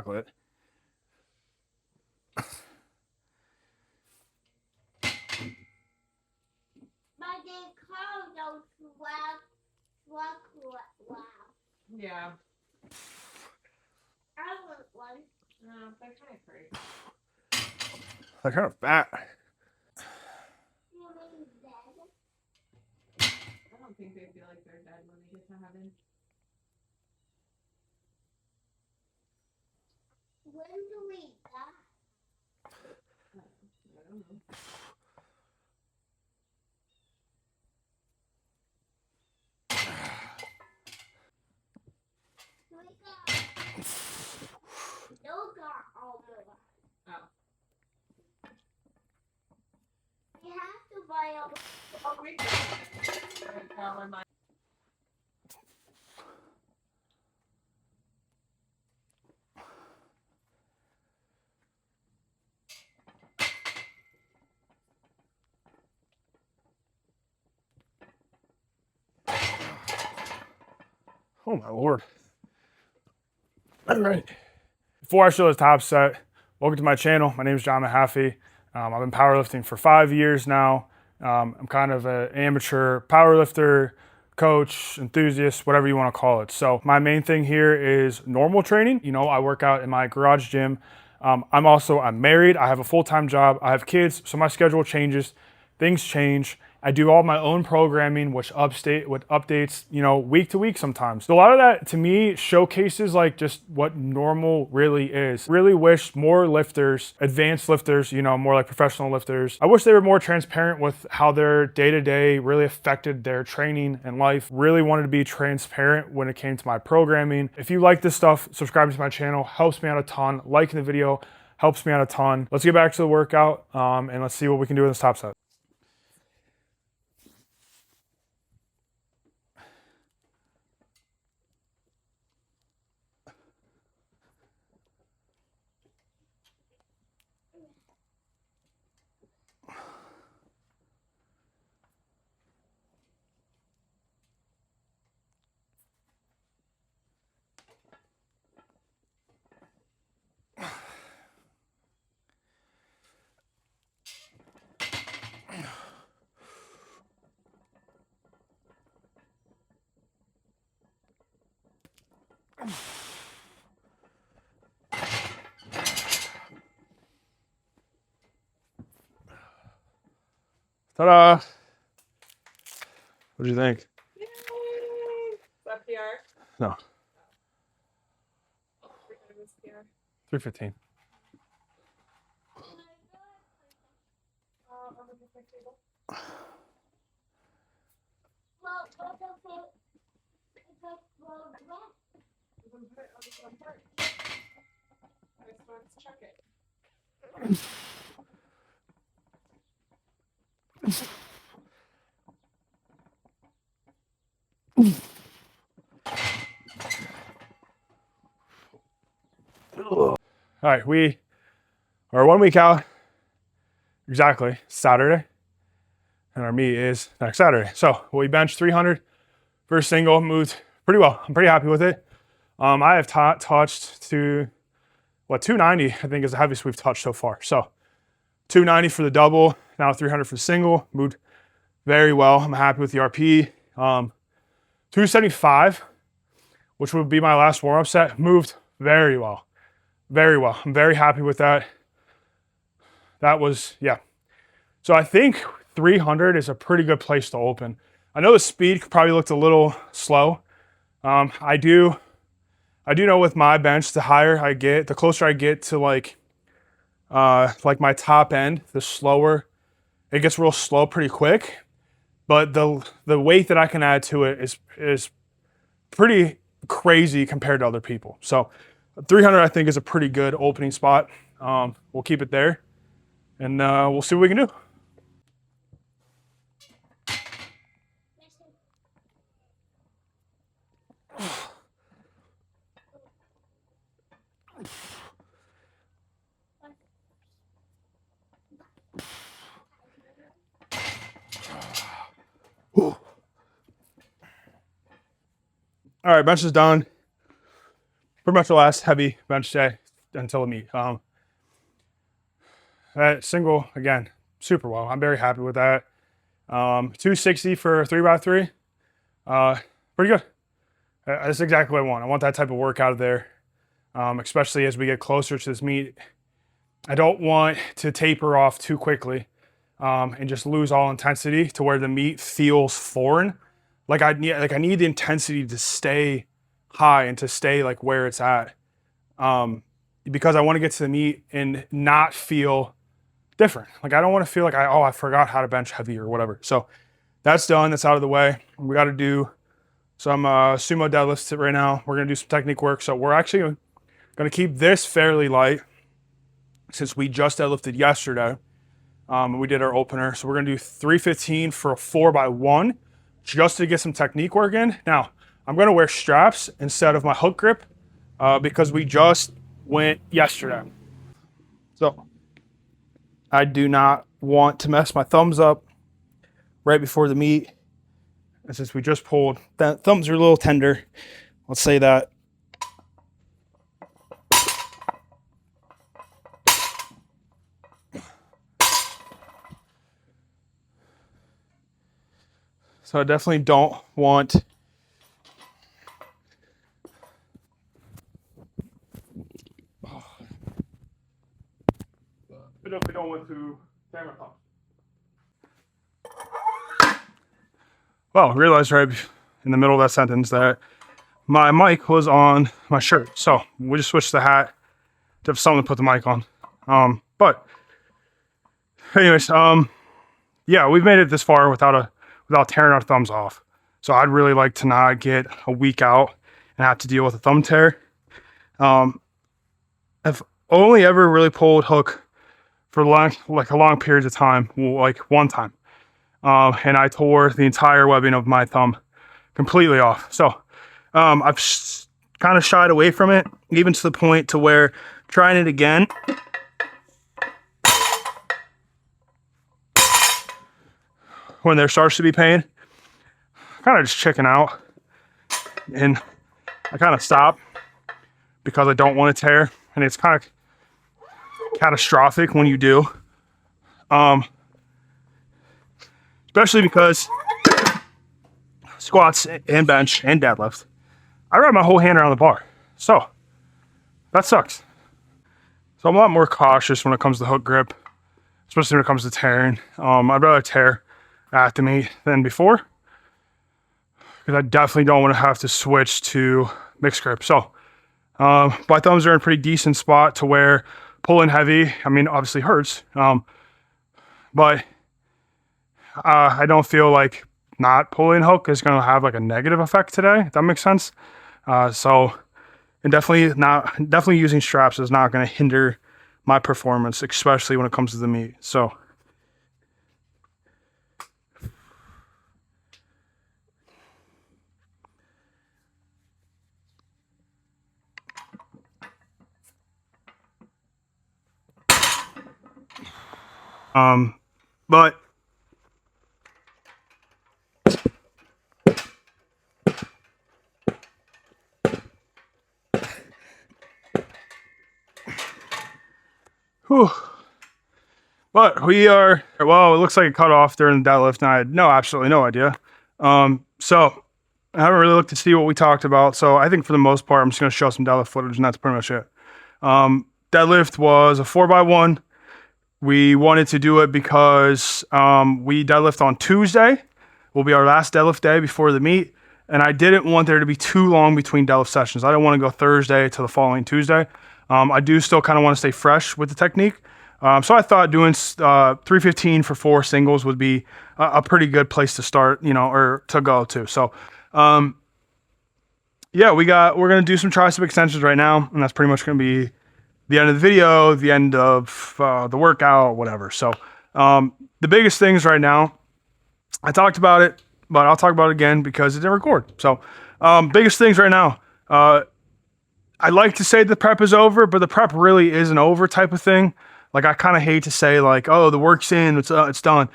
chocolate. But they call those wow. Yeah. I want one. No, they're kind of great. They're kind of fat. You mean dead? I don't think they feel like they're dead when they get to heaven. When do we die? I don't know. We got. Those are all more. Oh. We have to buy a. Oh, we can. Tell them I. Oh my Lord. All right. Before I show the top set, welcome to my channel. My name is John Mahaffey. I've been powerlifting for 5 years now. I'm kind of an amateur powerlifter, coach, enthusiast, whatever you want to call it. So my main thing here is normal training. You know, I work out in my garage gym. I'm married. I have a full-time job. I have kids, so my schedule changes. Things change. I do all my own programming, which updates, you know, week to week sometimes. So a lot of that to me showcases like just what normal really is. Really wish more lifters, advanced lifters, you know, more like professional lifters. I wish they were more transparent with how their day-to-day really affected their training and life. Really wanted to be transparent when it came to my programming. If you like this stuff, subscribing to my channel helps me out a ton. Liking the video helps me out a ton. Let's get back to the workout and let's see what we can do in this top set. Ta-da! What do you think? Yay! Is that PR? No, It was PR. 315. On the picnic table. Well, what if it's wet? You can put it on this one part. This one's chuck it. All right, we are 1 week out, exactly Saturday, and our meet is next Saturday. So we benched 300 for a single, moved pretty well. I'm pretty happy with it. I have touched to, 290, I think is the heaviest we've touched so far. So 290 for the double, now 300 for the single, moved very well. I'm happy with the RP. 275, which would be my last warm-up set, moved very well. Very well. I'm very happy with that. That was, yeah. So I think 300 is a pretty good place to open. I know the speed probably looked a little slow. I do know with my bench, the higher I get, the closer I get to like my top end, the slower it gets real slow pretty quick. But the weight that I can add to it is pretty crazy compared to other people. So 300 I think is a pretty good opening spot. We'll keep it there and we'll see what we can do. All right, bench is done. Pretty much the last heavy bench day. until the meet. That single, again, super well. I'm very happy with that. 260 for a 3x3. Pretty good. That's exactly what I want. I want that type of work out of there, especially as we get closer to this meet. I don't want to taper off too quickly and just lose all intensity to where the meet feels foreign. Like I need the intensity to stay high and to stay like where it's at, because I want to get to the meet and not feel different. Like I don't want to feel like I forgot how to bench heavy or whatever. So that's done. That's out of the way. We got to do some sumo deadlifts right now. We're gonna do some technique work. So we're actually gonna keep this fairly light since we just deadlifted yesterday. We did our opener. So we're gonna do 315 for a 4x1 just to get some technique work in. Now, I'm gonna wear straps instead of my hook grip because we just went yesterday. So I do not want to mess my thumbs up right before the meet. And since we just pulled, that thumbs are a little tender. Let's say that. So I definitely don't want I definitely don't want to camera pump. Well, I realized right in the middle of that sentence that my mic was on my shirt. So we just switched the hat to have something to put the mic on. But anyways, yeah, we've made it this far without tearing our thumbs off. So I'd really like to not get a week out and have to deal with a thumb tear. I've only ever really pulled hook for long periods of time, like one time. And I tore the entire webbing of my thumb completely off. So I've kind of shied away from it, even to the point to where trying it again, when there starts to be pain, kind of just chicken out. And I kind of stop because I don't want to tear. And it's kind of catastrophic when you do. Especially because squats and bench and deadlift, I wrap my whole hand around the bar. So that sucks. So I'm a lot more cautious when it comes to hook grip, especially when it comes to tearing. I'd rather tear at the meet than before, because I definitely don't want to have to switch to mixed grip. So my thumbs are in a pretty decent spot to where pulling heavy, I mean, obviously hurts, but I don't feel like not pulling hook is going to have like a negative effect today, if that makes sense. So, and definitely using straps is not going to hinder my performance, especially when it comes to the meet. So, but whew. But we are, well, it looks like it cut off during the deadlift, and I had absolutely no idea. So I haven't really looked to see what we talked about. So I think for the most part, I'm just going to show some deadlift footage, and that's pretty much it. Deadlift was a 4x1. We wanted to do it because we deadlift on Tuesday. Will be our last deadlift day before the meet. And I didn't want there to be too long between deadlift sessions. I didn't want to go Thursday to the following Tuesday. I do still kind of want to stay fresh with the technique. So I thought doing 315 for 4 singles would be a pretty good place to start, or to go to. So, yeah, we're going to do some tricep extensions right now. And that's pretty much going to be the end of the video, the end of the workout, whatever. So the biggest things right now, I talked about it, but I'll talk about it again because it didn't record. So biggest things right now, I like to say the prep is over, but the prep really isn't over type of thing. Like I kind of hate to say like, oh, the work's in, it's done.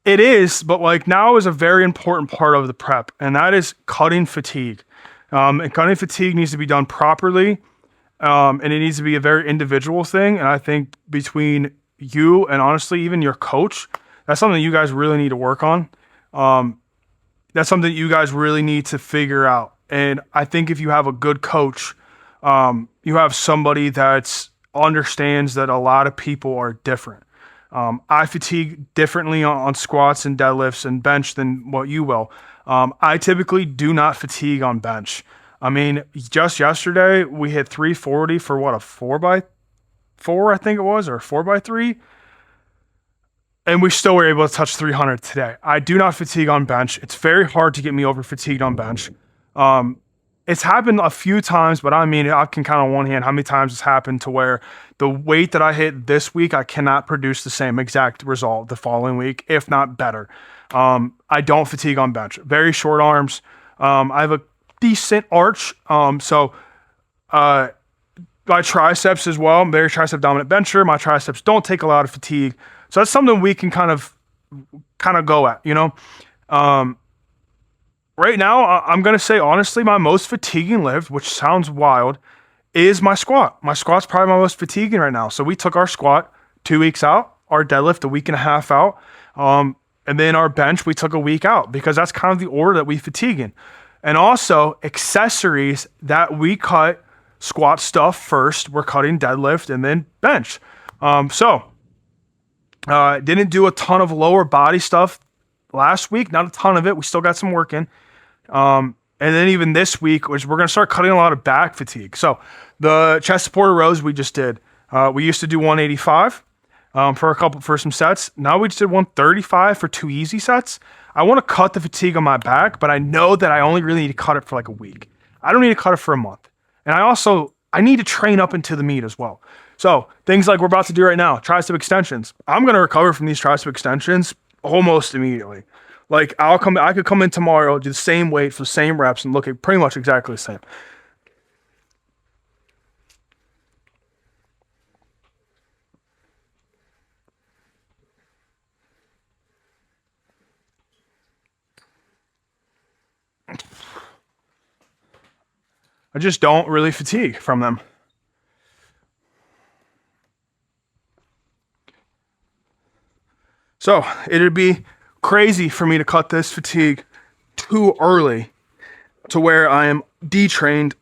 It is, but like now is a very important part of the prep, and that is cutting fatigue. And cutting fatigue needs to be done properly And it needs to be a very individual thing. And I think between you and honestly, even your coach, that's something you guys really need to work on. That's something you guys really need to figure out. And I think if you have a good coach, you have somebody that understands that a lot of people are different. I fatigue differently on squats and deadlifts and bench than what you will. I typically do not fatigue on bench. I mean, just yesterday we hit 340 for what, a 4x4, I think it was, or 4x3. And we still were able to touch 300 today. I do not fatigue on bench. It's very hard to get me over fatigued on bench. It's happened a few times, but I mean, I can count on one hand how many times it's happened to where the weight that I hit this week, I cannot produce the same exact result the following week, if not better. I don't fatigue on bench. Very short arms. I have a decent arch. My triceps as well. I'm very tricep dominant bencher. My triceps don't take a lot of fatigue. So that's something we can kind of go at, you know? Right now, I'm going to say, honestly, my most fatiguing lift, which sounds wild, is my squat. My squat's probably my most fatiguing right now. So we took our squat 2 weeks out, our deadlift a week and a half out, and then our bench, we took a week out because that's kind of the order that we fatigue in. And also, accessories that we cut squat stuff first, we're cutting deadlift and then bench. Didn't do a ton of lower body stuff last week, not a ton of it. We still got some work in. And then even this week, which we're going to start cutting a lot of back fatigue. So the chest supported rows we just did, we used to do 185 for some sets. Now we just did 135 for 2 easy sets. I want to cut the fatigue on my back, but I know that I only really need to cut it for like a week. I don't need to cut it for a month. And I need to train up into the meet as well. So things like we're about to do right now, tricep extensions. I'm going to recover from these tricep extensions almost immediately. Like I could come in tomorrow, do the same weight for the same reps and look at pretty much exactly the same. I just don't really fatigue from them. So it'd be crazy for me to cut this fatigue too early to where I am detrained.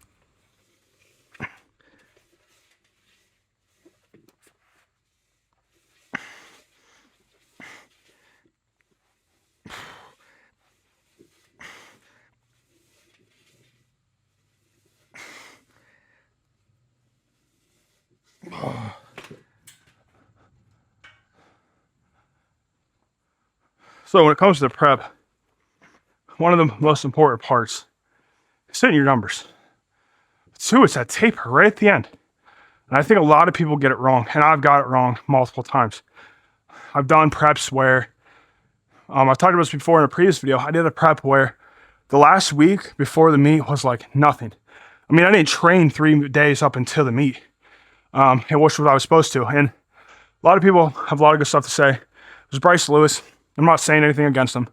So when it comes to prep, one of the most important parts is setting your numbers. 2, it's that taper right at the end. And I think a lot of people get it wrong, and I've got it wrong multiple times. I've done preps where, I've talked about this before in a previous video, I did a prep where the last week before the meet was like nothing. I mean, I didn't train 3 days up until the meet, which was what I was supposed to. And a lot of people have a lot of good stuff to say. There's Bryce Lewis. I'm not saying anything against him.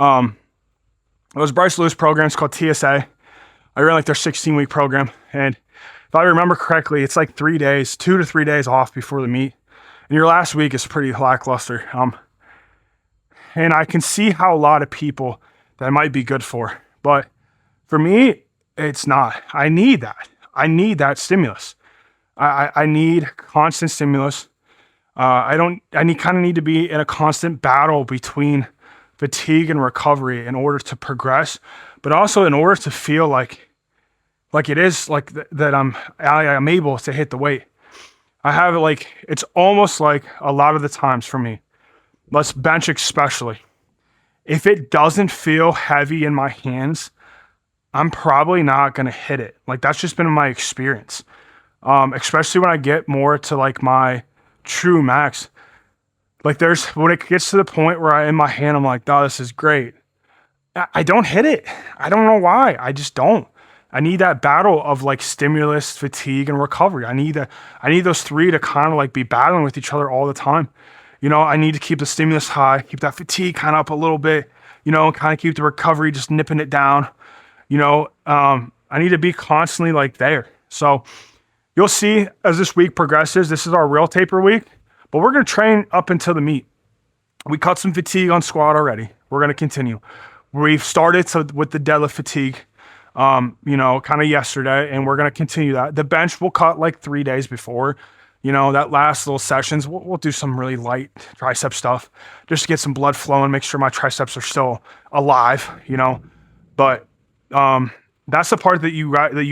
It was Bryce Lewis program. It's called TSA. I ran like their 16-week program. And if I remember correctly, it's like 3 days, 2 to 3 days off before the meet. And your last week is pretty lackluster. And I can see how a lot of people that might be good for. But for me, it's not. I need that. I need that stimulus. I need constant stimulus. I need to be in a constant battle between fatigue and recovery in order to progress, but also in order to feel like it is like that I'm able to hit the weight. I have it's almost like a lot of the times for me, let's bench especially. If it doesn't feel heavy in my hands, I'm probably not going to hit it. Like that's just been my experience. Especially when I get more to like my true max. Like when it gets to the point where in my hand, I'm like, oh, this is great. I don't hit it. I don't know why. I just don't. I need that battle of like stimulus, fatigue, and recovery. I need those 3 to kind of like be battling with each other all the time. You know, I need to keep the stimulus high, keep that fatigue kind of up a little bit, you know, kind of keep the recovery, just nipping it down. You know, I need to be constantly like there. So You'll see as this week progresses, this is our real taper week, but we're going to train up until the meet. We cut some fatigue on squat already. We're going to continue. We've started with the deadlift fatigue, kind of yesterday, and we're going to continue that. The bench we'll cut like 3 days before. That last little sessions, we'll do some really light tricep stuff just to get some blood flowing, make sure my triceps are still alive, But that's the part that you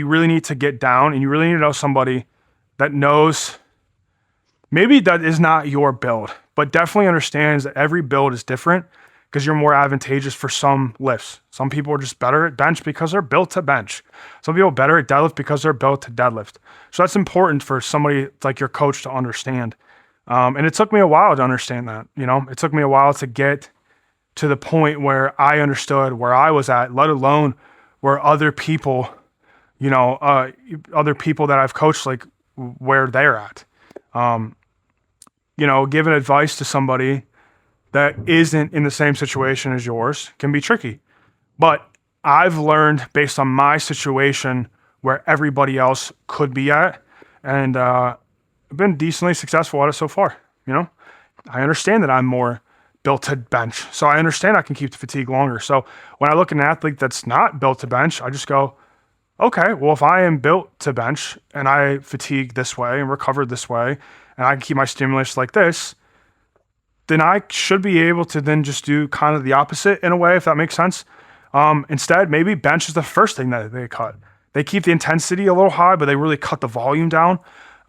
really need to get down, and you really need to know somebody that knows. Maybe that is not your build, but definitely understands that every build is different because you're more advantageous for some lifts. Some people are just better at bench because they're built to bench. Some people are better at deadlift because they're built to deadlift. So that's important for somebody like your coach to understand. And it took me a while to understand that. It took me a while to get to the point where I understood where I was at, let alone where other people, other people that I've coached, like where they're at. Giving advice to somebody that isn't in the same situation as yours can be tricky. But I've learned based on my situation where everybody else could be at, and I've been decently successful at it so far. I understand that I'm more built to bench, so I understand I can keep the fatigue longer. So when I look at an athlete that's not built to bench, I just go, okay, well, if I am built to bench and I fatigue this way and recovered this way, and I can keep my stimulus like this, then I should be able to then just do kind of the opposite in a way, if that makes sense. Instead, maybe bench is the first thing that they cut. They keep the intensity a little high, but they really cut the volume down.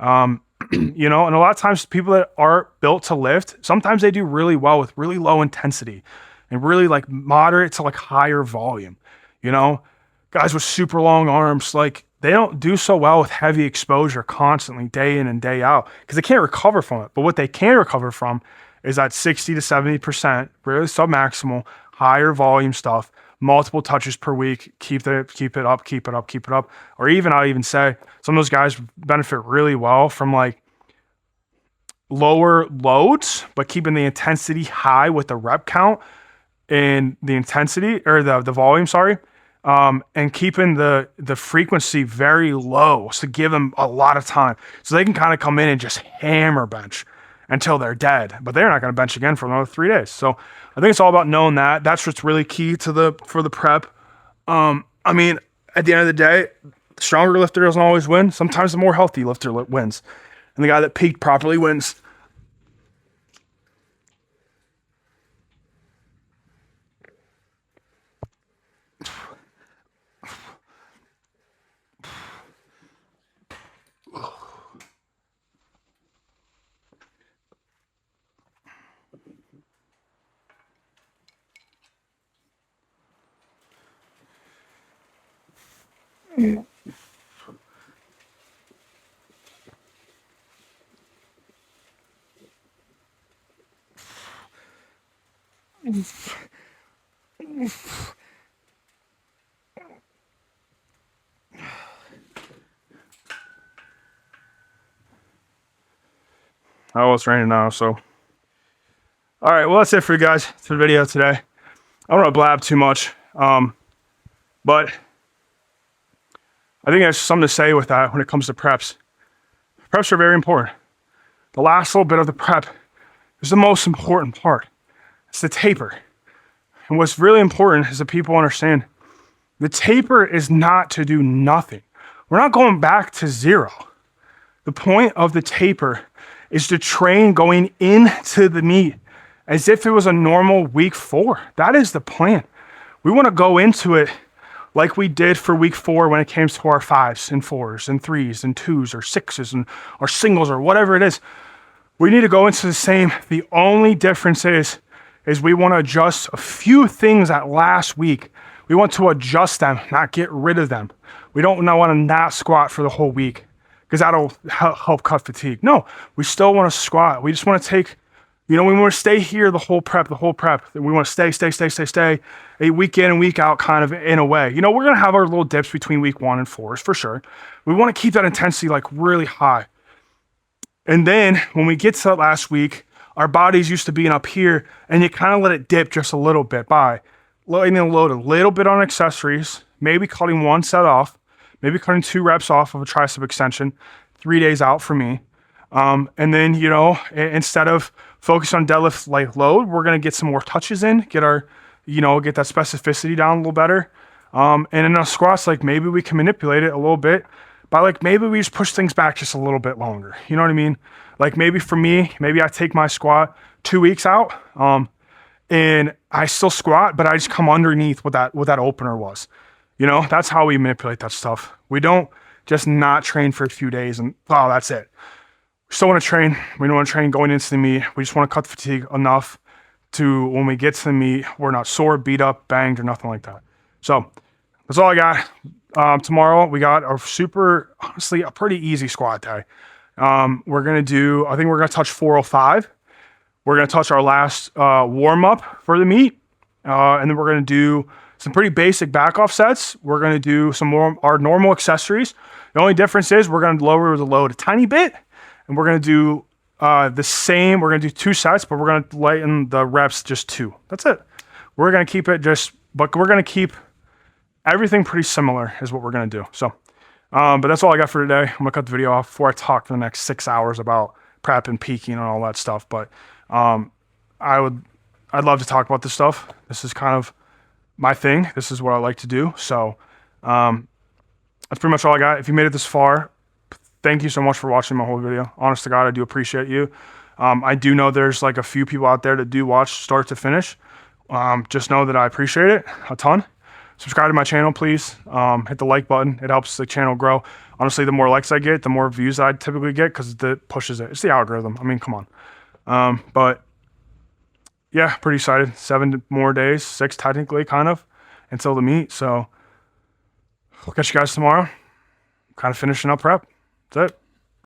And a lot of times people that are built to lift, sometimes they do really well with really low intensity and really like moderate to like higher volume. Guys with super long arms, like they don't do so well with heavy exposure constantly day in and day out because they can't recover from it. But what they can recover from is that 60 to 70%, really submaximal, higher volume stuff, multiple touches per week, keep it up. Or even, I'll even say some of those guys benefit really well from like lower loads, but keeping the intensity high with the rep count and the intensity or the volume, and keeping the frequency very low to give them a lot of time. So they can kind of come in and just hammer bench until they're dead, but they're not going to bench again for another 3 days. So I think it's all about knowing that. That's what's really key for the prep. At the end of the day, the stronger lifter doesn't always win. Sometimes the more healthy lifter wins, and the guy that peaked properly wins. Oh, it's raining now, so. All right, well, that's it for you guys for the video today. I don't want to blab too much, but I think there's something to say with that when it comes to preps. Preps are very important. The last little bit of the prep is the most important part. It's the taper. And what's really important is that people understand the taper is not to do nothing. We're not going back to zero. The point of the taper is to train going into the meet as if it was a normal week 4. That is the plan. We want to go into it like we did for week 4 when it came to our 5s and 4s and 3s and 2s or 6s and our singles or whatever it is. We need to go into the same. The only difference is we want to adjust a few things at last week. We want to adjust them, not get rid of them. We don't want to not squat for the whole week because that'll help cut fatigue. No, we still want to squat. We just want to take, we want to stay here the whole prep. We want to stay a week in and week out kind of in a way. We're going to have our little dips between week 1 and 4s for sure. We want to keep that intensity like really high. And then when we get to that last week, our bodies used to being up here and you kind of let it dip just a little bit by letting it load a little bit on accessories, maybe cutting 1 set off, maybe cutting 2 reps off of a tricep extension, 3 days out for me. And then, you know, instead of focus on deadlift like load, we're going to get some more touches in, get our, you know, get that specificity down a little better. And in our squats, like maybe we can manipulate it a little bit by like, maybe we just push things back just a little bit longer. You know what I mean? Like maybe for me, maybe I take my squat 2 weeks out, and I still squat, but I just come underneath what that opener was. You know, that's how we manipulate that stuff. We don't just not train for a few days and, oh, that's it. We still want to train. We don't want to train going into the meet. We just want to cut the fatigue enough to when we get to the meet, we're not sore, beat up, banged, or nothing like that. So that's all I got. Tomorrow we got honestly, a pretty easy squat day. We're going to do, I think we're going to touch 405. We're going to touch our last warm up for the meet. And then we're going to do some pretty basic back off sets. We're going to do some more our normal accessories. The only difference is we're going to lower the load a tiny bit, and we're going to do the same. We're going to do 2 sets, but we're going to lighten the reps just 2. That's it. We're going to keep it but we're going to keep everything pretty similar is what we're going to do. So, but that's all I got for today. I'm going to cut the video off before I talk for the next 6 hours about prep and peaking and all that stuff. But I'd love to talk about this stuff. This is kind of my thing. This is what I like to do. So that's pretty much all I got. If you made it this far, thank you so much for watching my whole video. Honest to God, I do appreciate you. I do know there's like a few people out there that do watch start to finish. Just know that I appreciate it a ton. Subscribe to my channel, please. Hit the like button. It helps the channel grow. Honestly, the more likes I get, the more views I typically get because it pushes it. It's the algorithm. I mean, come on. But yeah, pretty excited. 7 more days, 6 technically, kind of, until the meet. So I'll catch you guys tomorrow. Kind of finishing up prep. That's it.